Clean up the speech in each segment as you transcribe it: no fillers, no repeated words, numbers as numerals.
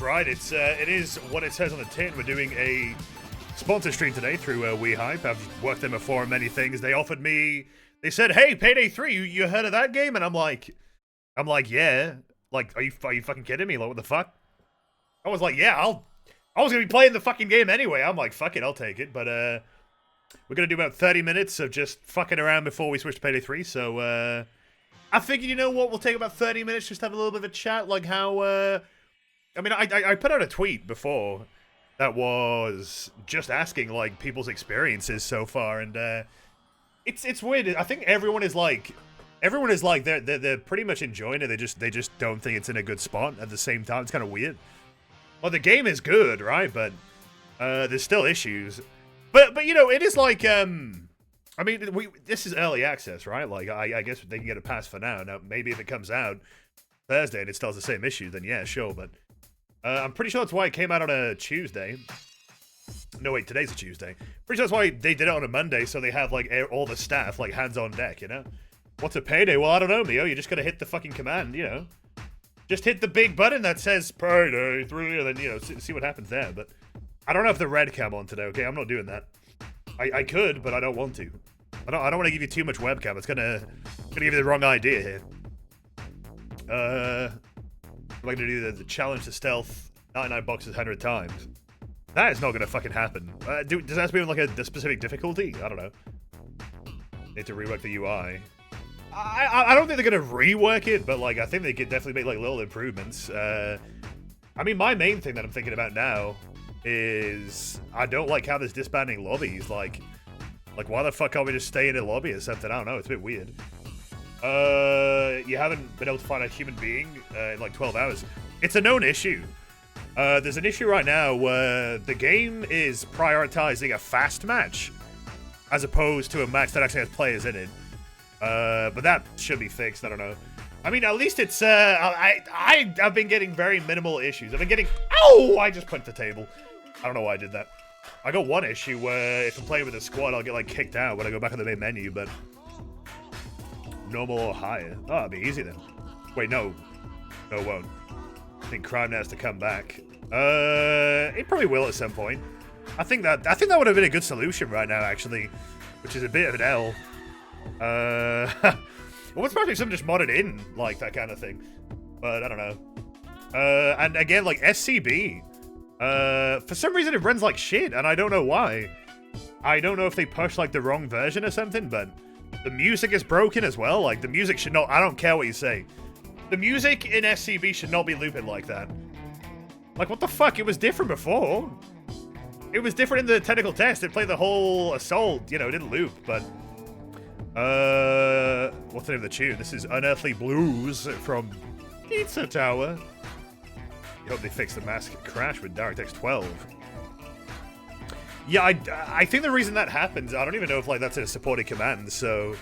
right. It is what it says on the tin. We're doing a sponsor stream today through WeHype. I've worked them before on many things. They offered me. They said, "Hey, Payday 3, you heard of that game?" And I'm like, yeah. Like, are you fucking kidding me? Like, what the fuck? I was like, yeah, I was gonna be playing the fucking game anyway. I'm like, fuck it, I'll take it. But we're gonna do about 30 minutes of just fucking around before we switch to Payday 3. So I figured, you know what? We'll take about 30 minutes just to have a little bit of a chat, like how. I mean, I put out a tweet before that was just asking like people's experiences so far, and it's weird. I think everyone is like they're pretty much enjoying it. They just don't think it's in a good spot at the same time. It's kind of weird. Well, the game is good, right? But there's still issues. But you know, it is like I mean, this is early access, right? Like I guess they can get a pass for now. Now maybe if it comes out Thursday and it still has the same issue, then yeah, sure. But I'm pretty sure that's why it came out on a Tuesday. No, wait, today's a Tuesday. Pretty sure that's why they did it on a Monday, so they have like all the staff like hands on deck, you know? What's a Payday? Well, I don't know, Mio. You just gotta hit the fucking command, you know? Just hit the big button that says Payday 3, and then, you know, see what happens there. But I don't have the red cam on today, okay? I'm not doing that. I could, but I don't want to. I don't want to give you too much webcam. It's gonna give you the wrong idea here. I'm gonna do the challenge to stealth 99 boxes 100 times. That is not gonna fucking happen. Does that have to be on like a specific difficulty? I don't know. Need to rework the UI. I don't think they're gonna rework it, but like I think they could definitely make like little improvements. I mean, my main thing that I'm thinking about now is I don't like how there's disbanding lobbies. Like why the fuck can't we just stay in a lobby or something? I don't know. It's a bit weird. You haven't been able to find a human being in like 12 hours. It's a known issue. There's an issue right now where the game is prioritizing a fast match as opposed to a match that actually has players in it. But that should be fixed. I don't know. I mean, at least it's, I've been getting very minimal issues. I've been getting, ow! I just punched the table. I don't know why I did that. I got one issue where if I'm playing with a squad, I'll get like kicked out when I go back on the main menu, but normal or higher. Oh, it'll be easy then. Wait, no. No, it won't. I think crime now has to come back. It probably will at some point. I think that would have been a good solution right now, actually, which is a bit of an L. Well, what's probably something just modded in, like that kind of thing, but I don't know. And again, like SCB, for some reason it runs like shit, and I don't know why. I don't know if they pushed like the wrong version or something, but the music is broken as well. Like the music should not. I don't care what you say. The music in SCB should not be looping like that. Like, what the fuck? It was different before. It was different in the technical test. It played the whole assault. You know, it didn't loop, but... what's the name of the tune? This is Unearthly Blues from Pizza Tower. I hope they fix the mask crash with DirectX 12. Yeah, I think the reason that happens, I don't even know if, like, that's a supported command, so...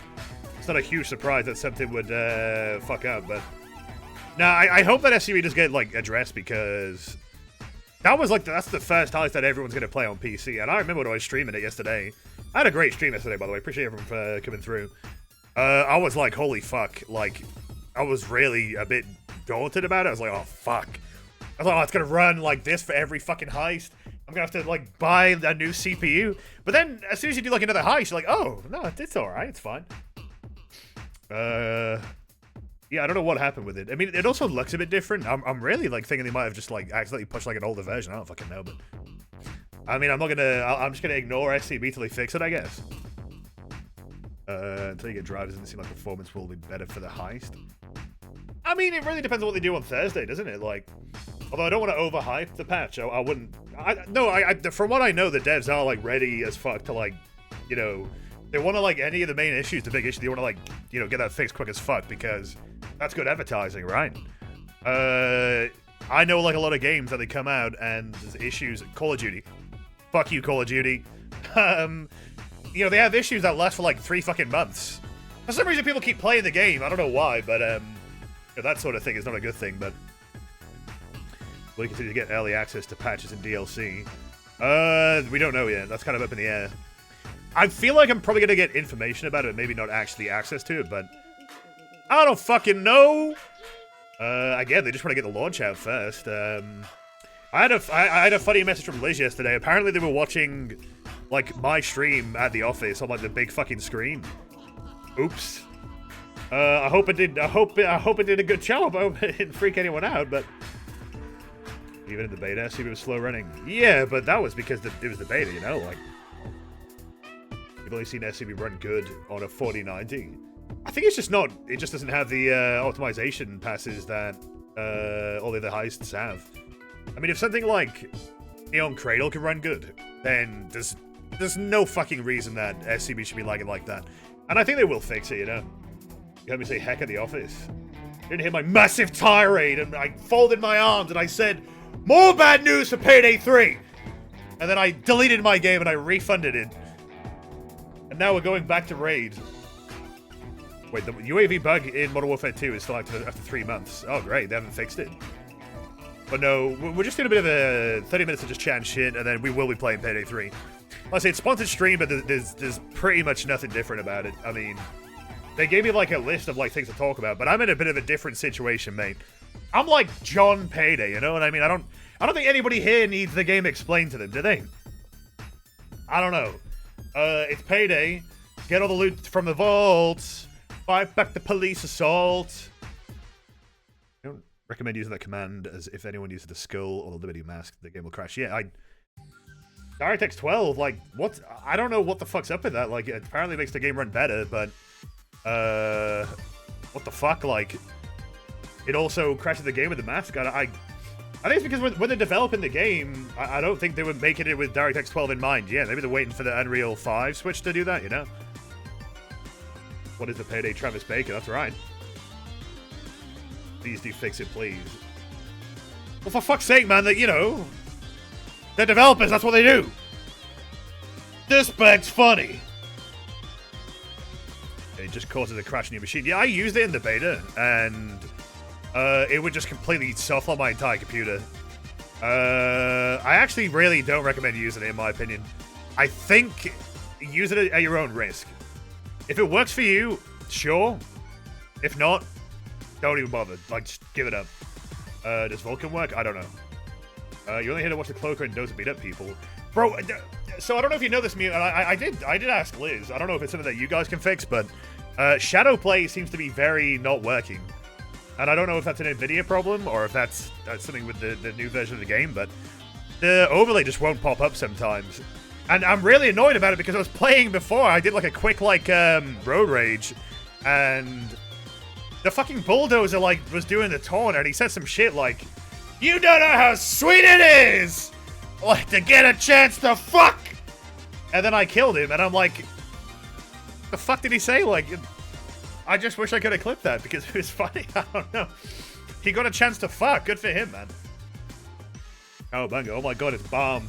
It's not a huge surprise that something would, fuck up, but... Nah, I hope that SCB does get, like, addressed, because... That was, like, that's the first heist that everyone's gonna play on PC, and I remember when I was streaming it yesterday. I had a great stream yesterday, by the way. Appreciate everyone for coming through. I was like, holy fuck. Like, I was really a bit daunted about it. I was like, oh, fuck. I was like, oh, it's gonna run like this for every fucking heist. I'm gonna have to, like, buy a new CPU. But then, as soon as you do, like, another heist, you're like, oh, no, it's alright. It's fine. Yeah, I don't know what happened with it. I mean, it also looks a bit different. I'm really, like, thinking they might have just, like, accidentally pushed, like, an older version. I don't fucking know, but... I mean, I'm just gonna ignore SCB till they fix it, I guess. Until you get drivers, doesn't seem like performance will be better for the heist. I mean, it really depends on what they do on Thursday, doesn't it? Like, although I don't want to overhype the patch, I wouldn't... from what I know, the devs are, like, ready as fuck to, like, you know... They want to, like, any of the main issues, the big issue, they want to, like, you know, get that fixed quick as fuck, because that's good advertising, right? I know, like, a lot of games that they come out and there's issues. Call of Duty. Fuck you, Call of Duty. You know, they have issues that last for, like, 3 fucking months. For some reason, people keep playing the game. I don't know why, but, you know, that sort of thing is not a good thing, but... We'll continue to get early access to patches and DLC. We don't know yet. That's kind of up in the air. I feel like I'm probably going to get information about it, maybe not actually access to it, but I don't fucking know. Again, they just want to get the launch out first. I had a funny message from Liz yesterday. Apparently they were watching, like, my stream at the office on, like, the big fucking screen. Oops. I hope it did a good job. I hope it didn't freak anyone out, but... Even in the beta, SCB was slow running. Yeah, but that was because it was the beta, you know? Like, you've only seen SCB run good on a 4090. I think it's just not... It just doesn't have the optimization passes that all the other heists have. I mean, if something like Neon Cradle can run good, then there's no fucking reason that SCB should be lagging like that. And I think they will fix it, you know? You heard me say heck at the office. You didn't hear my massive tirade, and I folded my arms and I said, more bad news for Payday 3! And then I deleted my game and I refunded it. And now we're going back to Raid. Wait, the UAV bug in Modern Warfare 2 is still active after 3 months. Oh, great, they haven't fixed it. But no, we're just doing a bit of a 30 minutes of just chatting shit, and then we will be playing Payday 3. Like I say, it's sponsored stream, but there's pretty much nothing different about it. I mean, they gave me like a list of like things to talk about, but I'm in a bit of a different situation, mate. I'm like John Payday, you know what I mean? I don't think anybody here needs the game explained to them, do they? I don't know. It's Payday. Get all the loot from the vaults. Fight back the police assault. I don't recommend using that command, as if anyone uses the skull or the Liberty Mask, the game will crash. Yeah, DirectX 12, like, what? I don't know what the fuck's up with that. Like, it apparently makes the game run better, but, what the fuck? Like, it also crashes the game with the mask. I think it's because when they're developing the game, I don't think they were making it with DirectX 12 in mind. Yeah, maybe they're waiting for the Unreal 5 switch to do that, you know? What is the Payday Travis Baker? That's right. Please do fix it, please. Well, for fuck's sake, man, that, you know, they're developers, that's what they do. This bug's funny. It just causes a crash in your machine. Yeah, I used it in the beta, and it would just completely softlock my entire computer. I actually really don't recommend using it, in my opinion. I think use it at your own risk. If it works for you, sure. If not, don't even bother. Like, just give it up. Does Vulcan work? I don't know. You only here to watch the cloaker and those beat up people. Bro, so I don't know if you know this, Mew. I did ask Liz. I don't know if it's something that you guys can fix, but shadow play seems to be very not working. And I don't know if that's an NVIDIA problem or if that's something with the new version of the game, but the overlay just won't pop up sometimes. And I'm really annoyed about it because I was playing before. I did like a quick road rage, and the fucking bulldozer was doing the taunt, and he said some shit like, "You don't know how sweet it is, like to get a chance to fuck." And then I killed him, and I'm like, the fuck did he say? Like, I just wish I could have clipped that because it was funny. I don't know. He got a chance to fuck. Good for him, man. Oh, Bungo. Oh my god, it's Bomb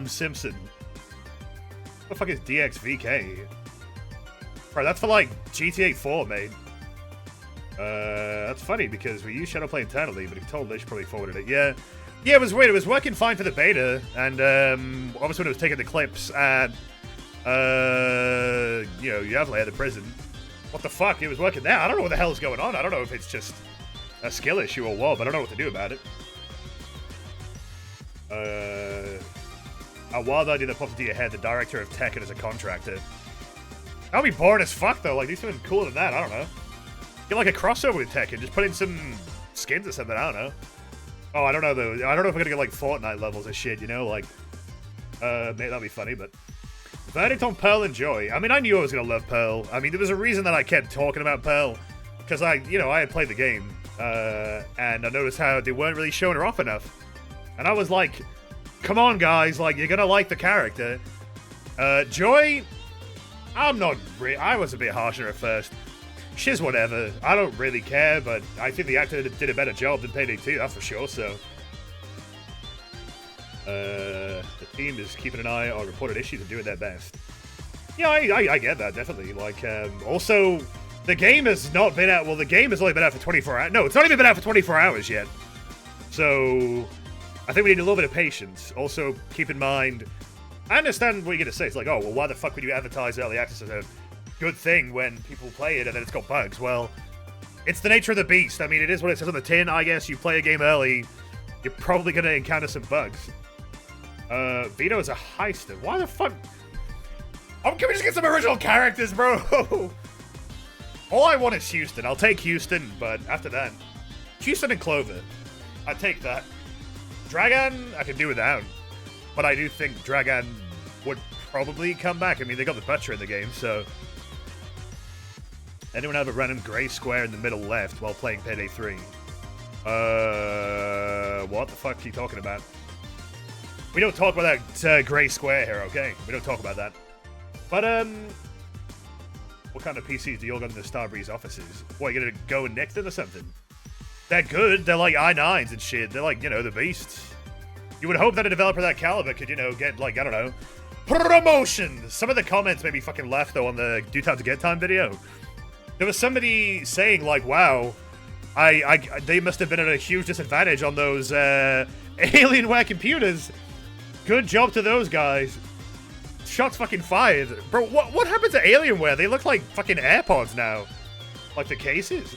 Simpson. What the fuck is DXVK? Bro, that's for like GTA 4, mate. That's funny because we use Shadowplay internally, but he told Lish probably forwarded it. Yeah, it was weird. It was working fine for the beta, and obviously when it was taking the clips at you know, Yavle at the prison. What the fuck? It was working there. I don't know what the hell is going on. I don't know if it's just a skill issue or what, but I don't know what to do about it. A wild idea that pops into your head, the director of Tekken as a contractor. That would be boring as fuck, though. Like, do something cooler than that. I don't know. Get, like, a crossover with Tekken. Just put in some skins or something. I don't know. Oh, I don't know, though. I don't know if we're gonna get, like, Fortnite levels of shit, you know? Like, maybe that'd be funny, but... Verdict on Pearl and Joy. I mean, I knew I was gonna love Pearl. I mean, there was a reason that I kept talking about Pearl. Because I had played the game. And I noticed how they weren't really showing her off enough. And I was like... Come on, guys, like, you're gonna like the character. Joy, I was a bit harsher at first. Shiz whatever, I don't really care, but I think the actor did a better job than Payday 2, that's for sure, so. The team is keeping an eye on reported issues and doing their best. Yeah, I get that, definitely. Like, also, the game has not been out, well, the game has only been out for 24 hours. No, it's not even been out for 24 hours yet. So... I think we need a little bit of patience. Also, keep in mind, I understand what you're going to say. It's like, oh, well, why the fuck would you advertise early access as a good thing when people play it and then it's got bugs? Well, it's the nature of the beast. I mean, it is what it says on the tin, I guess. You play a game early, you're probably gonna encounter some bugs. Vito is a heister. Why the fuck? Oh, can we just get some original characters, bro? All I want is Houston. I'll take Houston, but after that, Houston and Clover. I take that. Dragon, I can do without. But I do think Dragon would probably come back. I mean, they got the Butcher in the game, so... Anyone have a random gray square in the middle left while playing Payday 3? What the fuck are you talking about? We don't talk about that gray square here, okay? We don't talk about that. But, what kind of PCs do you all got in the Starbreeze offices? What, you gonna go and nick them or something? They're good. They're like i9s and shit. They're like, you know, the beasts. You would hope that a developer that caliber could, you know, get, like, I don't know, promotion. Some of the comments made me fucking laugh, though, on the Do Time to Get Time video. There was somebody saying, like, wow, they must have been at a huge disadvantage on those Alienware computers. Good job to those guys. Shots fucking fired. Bro, what happened to Alienware? They look like fucking AirPods now. Like the cases.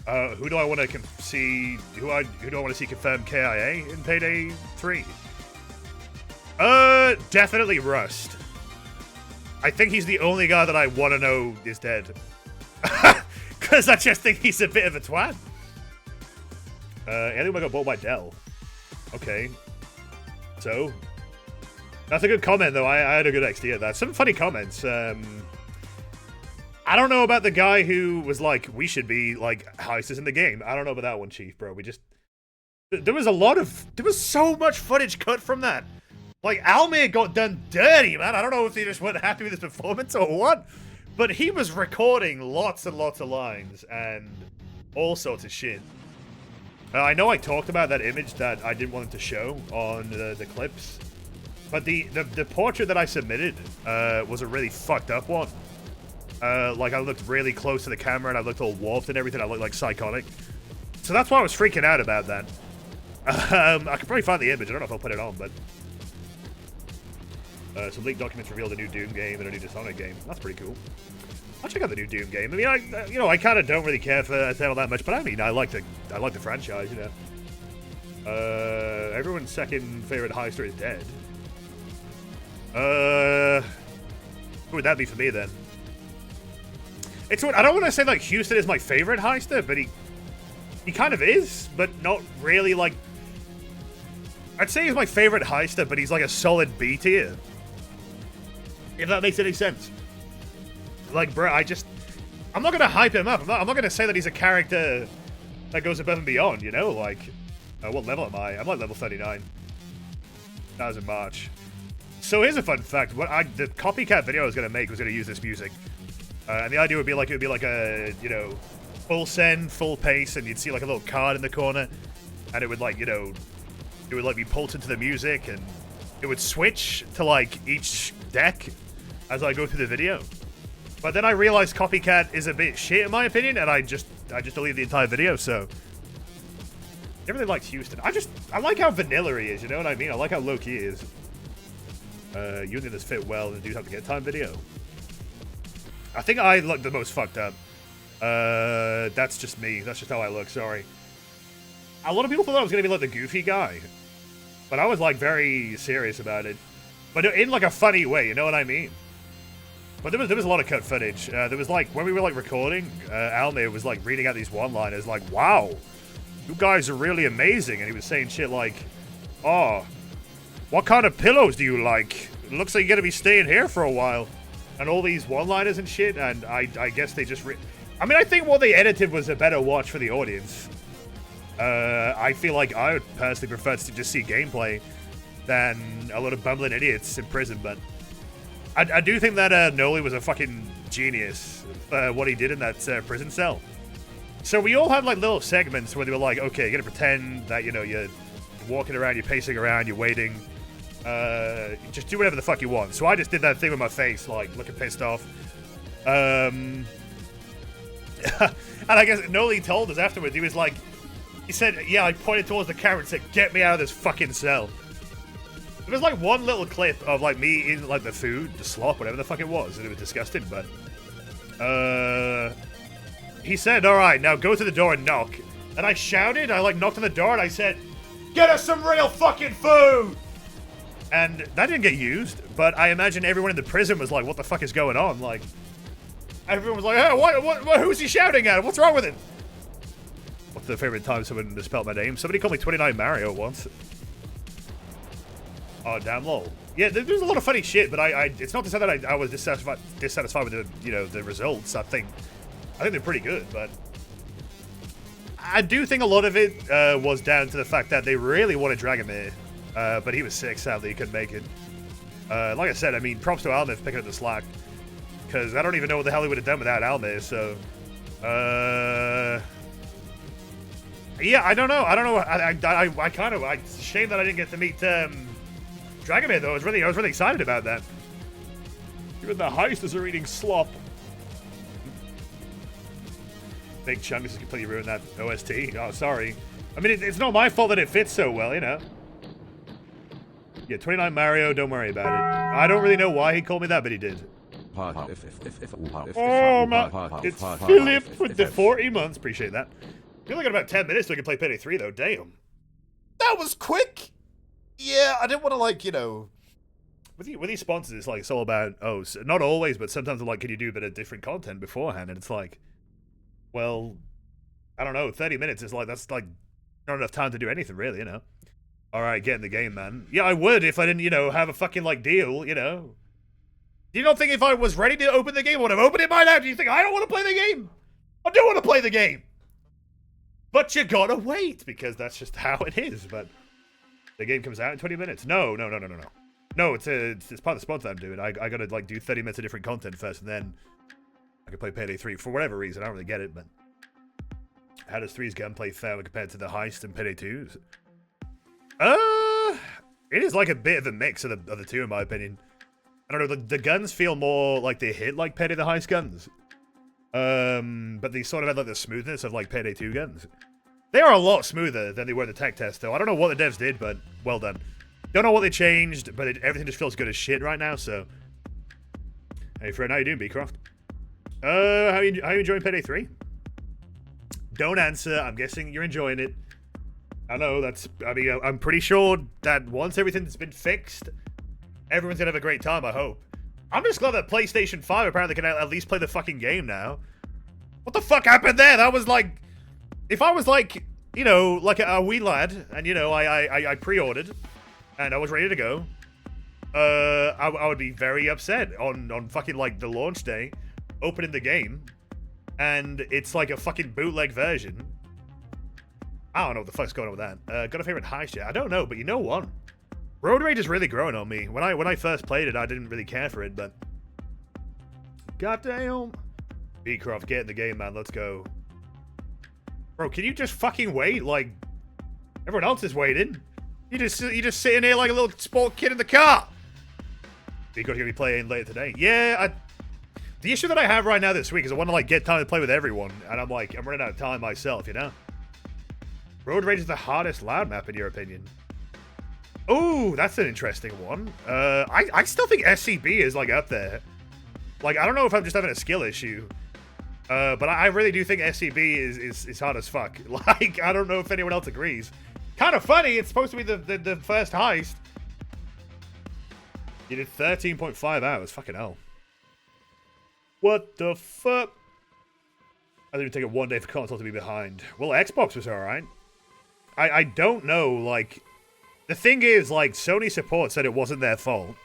Who do I want to see? Who do I want to see confirm KIA in Payday 3? Definitely Rust. I think he's the only guy that I want to know is dead. Because I just think he's a bit of a twat. Alienware got bought by Dell. Okay. So, that's a good comment, though. I had a good idea of that. Some funny comments. I don't know about the guy who was like, we should be, like, heisters in the game. I don't know about that one, Chief, bro. There was so much footage cut from that. Like, Almir got done dirty, man. I don't know if they just weren't happy with his performance or what. But he was recording lots and lots of lines and all sorts of shit. I know I talked about that image that I didn't want him to show on the clips. But the portrait that I submitted was a really fucked up one. Like, I looked really close to the camera and I looked all warped and everything. I looked like psychotic. So that's why I was freaking out about that. I could probably find the image. I don't know if I'll put it on, but... some leaked documents revealed a new Doom game and a new Dishonored game. That's pretty cool. I'll check out the new Doom game. I mean, I kind of don't really care for Eternal that much, but I mean, I like the franchise, you know. Everyone's second favorite heister is dead. Who would that be for me then? I don't want to say like Houston is my favorite heister, but he kind of is, but not really like. I'd say he's my favorite heister, but he's like a solid B tier. If that makes any sense. Like, bro, I'm not gonna hype him up. I'm not gonna say that he's a character that goes above and beyond, you know? Like, what level am I? I'm like level 39. That was in March. So here's a fun fact. The copycat video I was gonna make was gonna use this music. And the idea would be like, it would be like a, you know, full send, full pace, and you'd see like a little card in the corner, and it would like, you know, it would like be pulled into the music, and it would switch to like each deck as I go through the video. But then I realized copycat is a bit shit in my opinion, and I just deleted the entire video. So I really liked Houston. I like how vanilla he is. You know what I mean? I like how low key he is. You and this fit well, and do have to get time video. I think I look the most fucked up. That's just me. That's just how I look. Sorry. A lot of people thought I was gonna be like the goofy guy, but I was like very serious about it, but in like a funny way. You know what I mean? But there was a lot of cut footage. There was like, when we were like recording, Almir was like reading out these one-liners like, wow, you guys are really amazing. And he was saying shit like, oh, what kind of pillows do you like? It looks like you're gonna be staying here for a while. And all these one-liners and shit, and I guess they just... I mean, I think what they edited was a better watch for the audience. I feel like I would personally prefer to just see gameplay than a lot of bumbling idiots in prison, but... I do think that Noli was a fucking genius what he did in that prison cell. So we all had like little segments where they were like, okay, you're gonna pretend that, you know, you're walking around, you're pacing around, you're waiting. Just do whatever the fuck you want. So I just did that thing with my face, like, looking pissed off. And I guess Noli told us afterwards, he said, yeah, I pointed towards the camera and said, get me out of this fucking cell. There was like one little clip of like me eating like the food, the slop, whatever the fuck it was, and it was disgusting, but he said, alright, now go to the door and knock. And I shouted, I like knocked on the door and I said, "Get us some real fucking food!" And that didn't get used, but I imagine everyone in the prison was like, what the fuck is going on? Like, everyone was like, hey, what, who's he shouting at? What's wrong with him? What's the favorite time someone misspelled my name? Somebody called me 29 Mario once. Oh, damn lol. Yeah, there's a lot of funny shit, but it's not to say that I was dissatisfied with the, you know, the results. I think they're pretty good, but I do think a lot of it was down to the fact that they really wanted Dragomir, but he was sick, sadly, he couldn't make it. Like I said, I mean, props to Almir for picking up the slack, because I don't even know what the hell he would have done without Almir, so... yeah, I don't know. It's a shame that I didn't get to meet Dragomir, though. I was really excited about that. Even the heisters are eating slop. Big Chunk has completely ruined that OST. Oh, sorry. I mean, it's not my fault that it fits so well, you know. Yeah, 29 Mario, don't worry about it. I don't really know why he called me that, but he did. Oh, man. It's Philip with the 40 months. Appreciate that. We only got about 10 minutes so we can play Payday 3, though. Damn. That was quick. Yeah, I didn't want to, like, you know... With these sponsors, it's like, it's all about, oh, so not always, but sometimes they're like, can you do a bit of different content beforehand? And it's like, well, I don't know, 30 minutes is like, that's like, not enough time to do anything, really, you know? Alright, get in the game, man. Yeah, I would if I didn't, you know, have a fucking, like, deal, you know? Do you not think if I was ready to open the game, I would have opened it by now? Do you think I don't want to play the game? I do want to play the game! But you gotta wait, because that's just how it is, but... The game comes out in 20 minutes. No. No, it's part of the sponsor I'm doing. I gotta, like, do 30 minutes of different content first, and then I can play Payday 3 for whatever reason. I don't really get it, but... How does 3's gunplay fare compared to the heist and Payday 2's? It is like a bit of a mix of the two, in my opinion. I don't know, the guns feel more like they hit like Payday the heist guns. But they sort of had like the smoothness of like Payday 2 guns. They are a lot smoother than they were in the tech test, though. I don't know what the devs did, but well done. Don't know what they changed, but everything just feels good as shit right now, so... Hey, Fred, how you doing, Beecroft? How you enjoying Payday 3? Don't answer. I'm guessing you're enjoying it. I know, I'm pretty sure that once everything's been fixed, everyone's gonna have a great time, I hope. I'm just glad that PlayStation 5 apparently can at least play the fucking game now. What the fuck happened there? That was like... If I was like, you know, like a wee lad, and, you know, I pre-ordered, and I was ready to go, I would be very upset on fucking, like, the launch day, opening the game, and it's like a fucking bootleg version. I don't know what the fuck's going on with that. Got a favorite heist yet? I don't know, but you know what? Road Rage is really growing on me. When I first played it, I didn't really care for it, but... Goddamn. Beecroft, get in the game, man. Let's go. Bro, can you just fucking wait? Like, everyone else is waiting. You just sitting here like a little sport kid in the car. Beecroft's gonna be playing later today. Yeah, the issue that I have right now this week is I want to, like, get time to play with everyone, and I'm running out of time myself, you know? Road Rage is the hardest loud map, in your opinion. Oh, that's an interesting one. I still think SCB is, like, up there. Like, I don't know if I'm just having a skill issue. But I really do think SCB is hard as fuck. Like, I don't know if anyone else agrees. Kind of funny, it's supposed to be the first heist. You did 13.5 hours, fucking hell. What the fuck? I think it would take it one day for console to be behind. Well, Xbox was alright. I don't know, like... The thing is, like, Sony support said it wasn't their fault.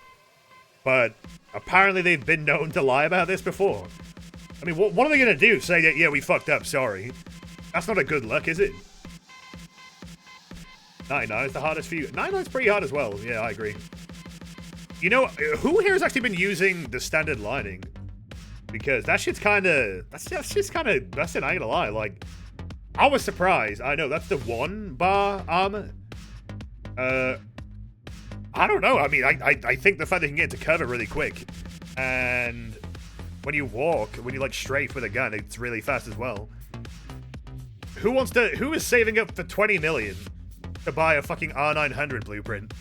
But apparently they've been known to lie about this before. I mean, what are they going to do? Say that, yeah, we fucked up, sorry. That's not a good look, is it? 99 is the hardest for you. 99 is pretty hard as well. Yeah, I agree. You know, who here has actually been using the standard lighting? Because that shit's kind of... That's just kind of... That's it, I ain't gonna lie. Like, I was surprised. I know, that's the 1-bar armor. I don't know. I mean, I think the fact that you can get into cover really quick. And... When you walk, when you like strafe with a gun, it's really fast as well. Who is saving up for 20 million to buy a fucking R900 blueprint?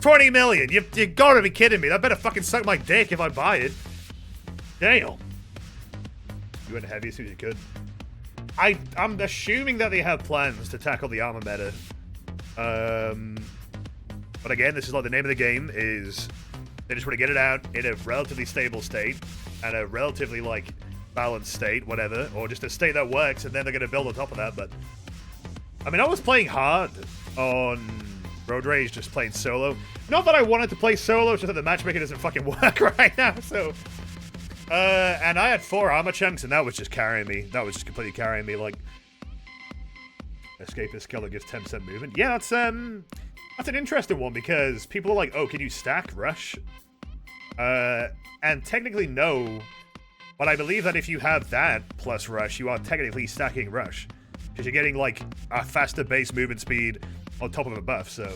20 million! You gotta be kidding me. That better fucking suck my dick if I buy it. Damn. You went heavy as soon as you could. I'm assuming that they have plans to tackle the armor meta. But again, this is like the name of the game is they just want to get it out in a relatively stable state and a relatively like balanced state, whatever, or just a state that works, and then they're going to build on top of that. But I mean, I was playing hard on Road Rage, just playing solo. Not that I wanted to play solo, it's just that the matchmaking doesn't fucking work right now. So, and I had 4 armor chunks, and that was just carrying me. That was just completely carrying me. Like, escapist killer gives 10% movement. Yeah, that's an interesting one because people are like, oh, can you stack rush? And technically no, but I believe that if you have that plus rush, you are technically stacking rush because you're getting like a faster base movement speed on top of a buff. So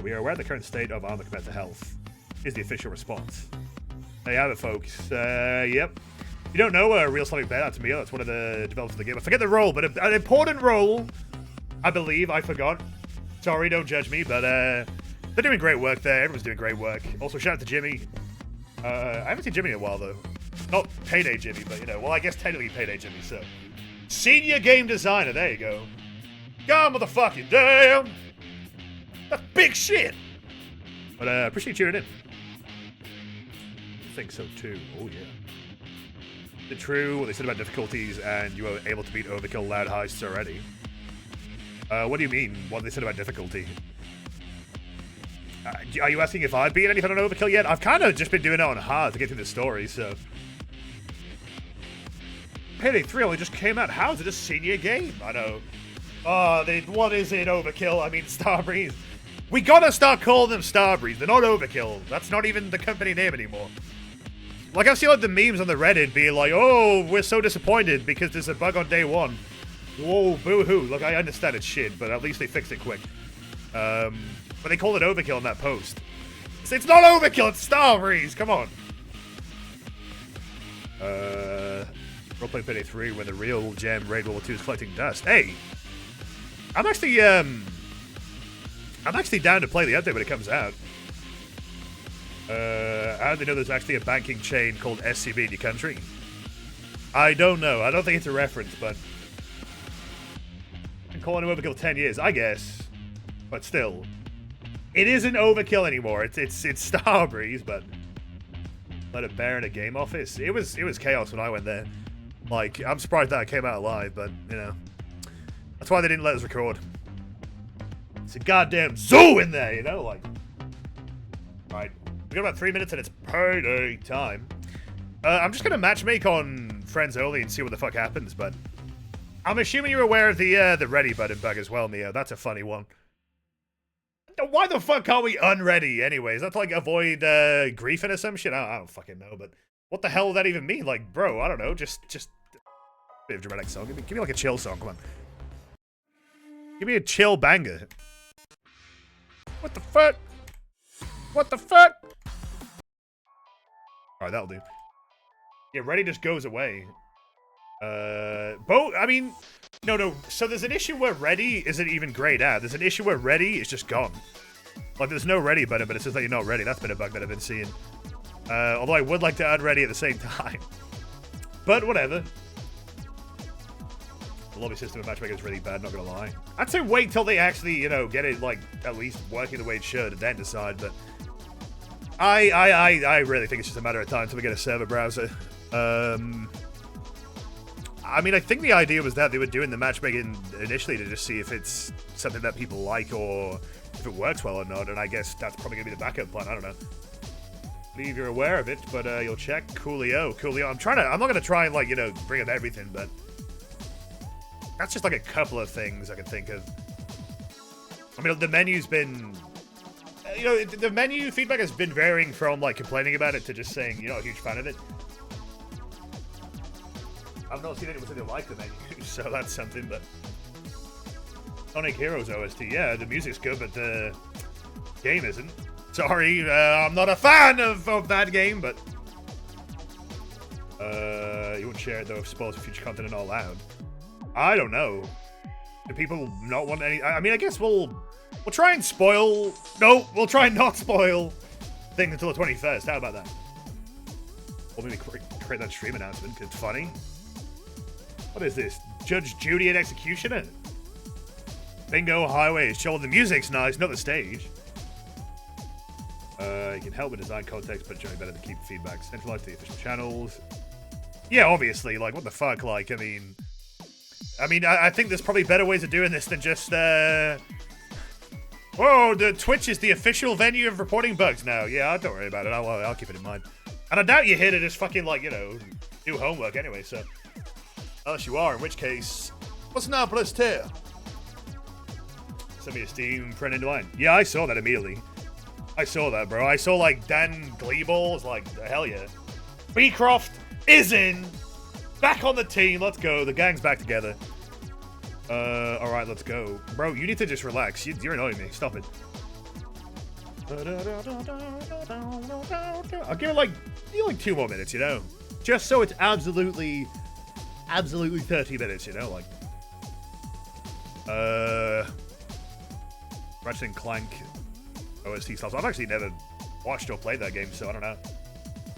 we are aware of the current state of armor compared to health is the official response. There you have it, folks. Yep. You don't know Real Sonic Bet out to me. That's one of the developers of the game. I forget the role, but an important role, I believe. I forgot. Sorry, don't judge me, but they're doing great work there. Everyone's doing great work. Also, shout out to Jimmy. I haven't seen Jimmy in a while, though. Not Payday Jimmy, but, you know, well, I guess technically Payday Jimmy, so. Senior game designer, there you go. God motherfucking damn! That's big shit! But, appreciate you tuning in. I think so, too. Oh, yeah. Is it true what they said about difficulties and you were able to beat Overkill Loud Heists already? What do you mean? What they said about difficulty? Are you asking if I've beaten anything on Overkill yet? I've kind of just been doing it on hard to get through the story, so. Payday 3 only just came out. How is it a senior game? I know. Oh, what is it, Overkill? I mean, Starbreeze. We gotta start calling them Starbreeze. They're not Overkill. That's not even the company name anymore. Like, I've seen like the memes on the Reddit being like, oh, we're so disappointed because there's a bug on day 1. Whoa, boo-hoo. Look, I understand it's shit, but at least they fixed it quick. But they called it Overkill in that post. It's not Overkill, it's Starbreeze, come on. Roleplay Payday 3 when the real gem Raid World War 2 is collecting dust. Hey! I'm actually down to play the update when it comes out. How do they know there's actually a banking chain called SCB in your country? I don't know. I don't think it's a reference, but I've been calling it Overkill 10 years, I guess. But still. It isn't Overkill anymore. It's Starbreeze, but let it bear in a game office. It was chaos when I went there. Like, I'm surprised that came out alive, but you know. That's why they didn't let us record. It's a goddamn zoo in there, you know, like. Right. We got about 3 minutes and it's payday time. I'm just gonna matchmake on friends only and see what the fuck happens, but I'm assuming you're aware of the ready button bug as well, Mio. That's a funny one. Why the fuck can't we unready anyways? That's like avoid griefing or some shit? I don't fucking know, but what the hell does that even mean? Like, bro, I don't know, just a bit of dramatic song. Give me like a chill song, come on. Give me a chill banger. What the fuck? What the fuck? Alright, that'll do. Yeah, ready just goes away. I mean, no. So there's an issue where ready isn't even grayed out. There's an issue where ready is just gone. Like, there's no ready button, but it says that you're not ready. That's been a bug that I've been seeing. Although I would like to add ready at the same time. But whatever. The lobby system of matchmaking is really bad, not gonna lie. I'd say wait till they actually, you know, get it, like, at least working the way it should, and then decide, but I really think it's just a matter of time until we get a server browser. I mean, I think the idea was that they were doing the matchmaking initially to just see if it's something that people like or if it works well or not, and I guess that's probably gonna be the backup plan, I don't know. I believe you're aware of it, but you'll check. Coolio. I'm not gonna try and, like, you know, bring up everything, but that's just like a couple of things I can think of. I mean, the menu's been, you know, the menu feedback has been varying from, like, complaining about it to just saying you're not a huge fan of it. I've not seen anyone say they like the menu, so that's something, but Sonic Heroes OST, yeah, the music's good, but the game isn't. Sorry, I'm not a fan of that game, but you wouldn't share it, though, if spoilers for future content are not allowed. I don't know. Do people not want any? I mean, I guess we'll try and spoil. No, we'll try and not spoil things until the 21st. How about that? We'll maybe create that stream announcement. It's funny. What is this? Judge Judy and Executioner? Bingo Highway is chill. The music's nice, not the stage. You can help with design context, but it's generally better to keep feedback centralized to the official channels. Yeah, obviously, like, what the fuck, like, I mean, I think there's probably better ways of doing this than just, whoa, the Twitch is the official venue of reporting bugs now. Yeah, don't worry about it, I'll keep it in mind. And I doubt you're here to just fucking, like, you know, do homework anyway, so. Unless you are, in which case, what's now plus 2? Send me a Steam friend into line. Yeah, I saw that immediately. I saw that, bro. I saw, like, Dan Gleeble was like, hell yeah. Beecroft is in. Back on the team. Let's go. The gang's back together. Alright, let's go. Bro, you need to just relax. You're annoying me. Stop it. I'll give it, like 2 more minutes, you know? Just so it's absolutely 30 minutes, you know? Like, Ratchet & Clank OST stuff. I've actually never watched or played that game, so I don't know.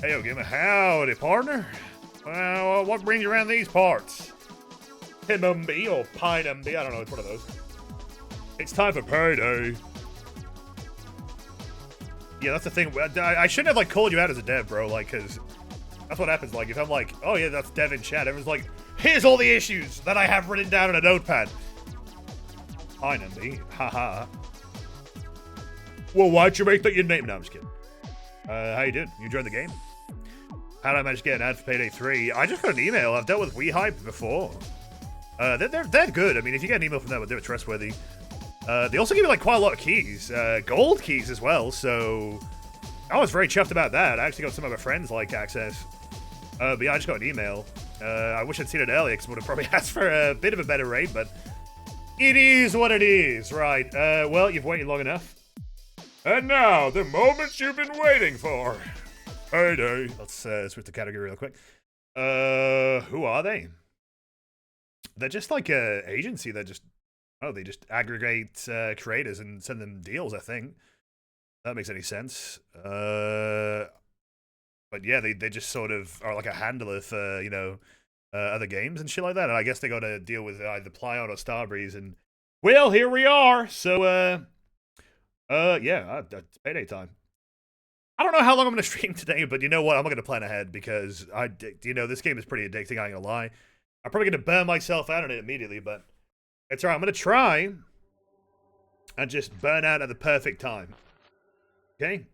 Hey, yo, gamer. Howdy, partner. Well, what brings you around these parts? Pimumby or Pineumby? I don't know. It's one of those. It's time for Payday. Yeah, that's the thing. I shouldn't have, like, called you out as a dev, bro. Like, because that's what happens. Like, if I'm like, oh, yeah, that's dev in chat, everyone's like, here's all the issues that I have written down in a notepad. Pineumby. Haha. Well, why'd you make that your name? No, I'm just kidding. How you doing? You enjoyed the game? How did I manage to get an ad for Payday 3? I just got an email. I've dealt with WeHype before. They're good. I mean, if you get an email from them, they're trustworthy. They also give you, like, quite a lot of keys. Gold keys as well, so I was very chuffed about that. I actually got some of my friends, like, access. But yeah, I just got an email. I wish I'd seen it earlier, because I would have probably asked for a bit of a better rate, but it is what it is. Right, well, you've waited long enough. And now, the moments you've been waiting for. Payday. Let's switch the category real quick. Who are they? They're just like a agency that just, they just aggregate creators and send them deals, I think. That makes any sense. But yeah, they just sort of are like a handler for, you know, other games and shit like that. And I guess they got to deal with either Plyon or Starbreeze. And, well, here we are. So, yeah, it's Payday time. I don't know how long I'm going to stream today, but you know what? I'm not going to plan ahead because, you know, this game is pretty addicting, I ain't going to lie. I'm probably going to burn myself out on it immediately, but it's alright. I'm going to try and just burn out at the perfect time. Okay?